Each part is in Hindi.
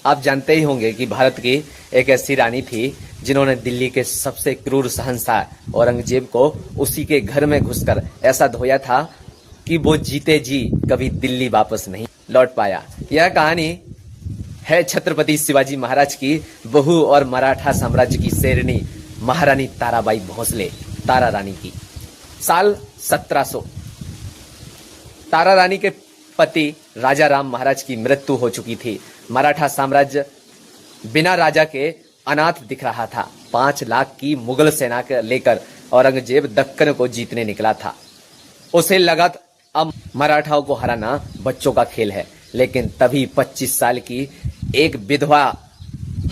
आप जानते ही होंगे कि भारत की एक ऐसी रानी थी जिन्होंने दिल्ली के सबसे क्रूर शहंशाह औरंगजेब को उसी के घर में घुसकर ऐसा धोया था कि वो जीते जी कभी दिल्ली वापस नहीं लौट पाया। यह कहानी है छत्रपति शिवाजी महाराज की बहू और मराठा साम्राज्य की शेरनी महारानी ताराबाई भोसले तारा रानी की। साल 1700 तारा रानी के पति राजा राम महाराज की मृत्यु हो चुकी थी। मराठा साम्राज्य बिना राजा के अनाथ दिख रहा था। 5 लाख की मुगल सेना के लेकर औरंगजेब दक्कन को जीतने निकला था। उसे लगा अब मराठाओं को हराना बच्चों का खेल है, लेकिन तभी 25 साल की एक विधवा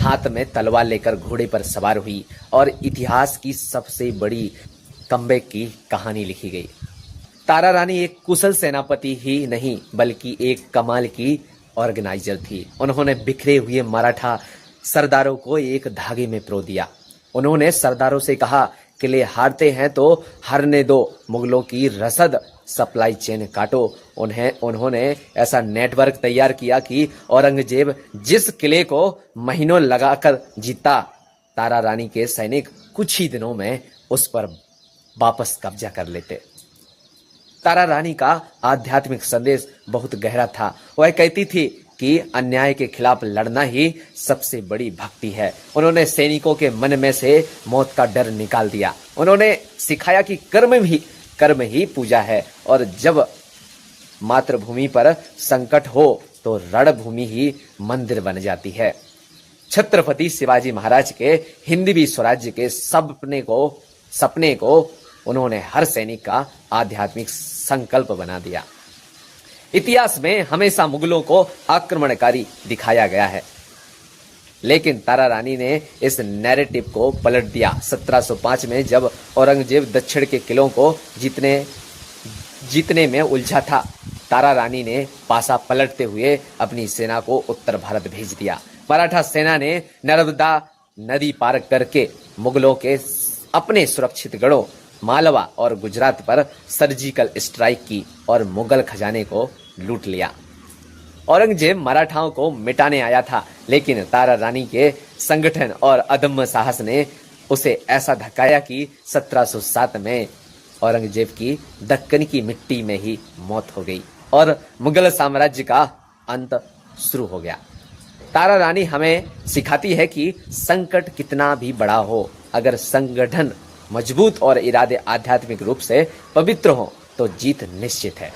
हाथ में तलवार लेकर घोड़े पर सवार हुई और इतिहास की सबसे बड़ी कमबैक की कहानी लिखी गई। तारा रानी एक कुशल सेनापति ही नहीं बल्कि एक कमाल की ऑर्गेनाइजर थी। उन्होंने बिखरे हुए मराठा सरदारों को एक धागे में पिरो दिया। उन्होंने सरदारों से कहा, किले हारते हैं तो हारने दो, मुगलों की रसद सप्लाई चेन काटो। उन्होंने ऐसा नेटवर्क तैयार किया कि औरंगजेब जिस किले को महीनों लगाकर जीता, तारा रानी के सैनिक कुछ ही दिनों में उस पर वापस कब्जा कर लेते। तारा रानी का आध्यात्मिक संदेश बहुत गहरा था। वह कहती थी कि अन्याय के खिलाफ लड़ना ही सबसे बड़ी भक्ति है। उन्होंने सैनिकों के मन में से मौत का डर निकाल दिया। उन्होंने सिखाया कि कर्म ही पूजा है और जब मातृभूमि पर संकट हो तो रणभूमि ही मंदिर बन जाती है। छत्रपति शिवाजी महाराज के हिंदवी स्वराज्य के सपने को उन्होंने हर सैनिक का आध्यात्मिक संकल्प बना दिया। इतिहास में हमेशा मुगलों को आक्रमणकारी दिखाया गया है, लेकिन तारा रानी ने इस नैरेटिव को पलट दिया। 1705 में जब औरंगजेब दक्षिण के किलों को जीतने में उलझा था, तारा रानी ने पासा पलटते हुए अपनी सेना को उत्तर भारत भेज दिया। मराठा सेना ने नर्मदा नदी पार करके मुगलों के अपने सुरक्षित गढ़ों मालवा और गुजरात पर सर्जिकल स्ट्राइक की और मुगल खजाने को लूट लिया। औरंगजेब मराठाओं को मिटाने आया था, लेकिन तारा रानी के संगठन और अदम्य साहस ने उसे ऐसा धक्काया कि 1707 में औरंगजेब की दक्कन की मिट्टी में ही मौत हो गई और मुगल साम्राज्य का अंत शुरू हो गया। तारा रानी हमें सिखाती है कि संकट कितना भी बड़ा हो, अगर संगठन मजबूत और इरादे आध्यात्मिक रूप से पवित्र हो तो जीत निश्चित है।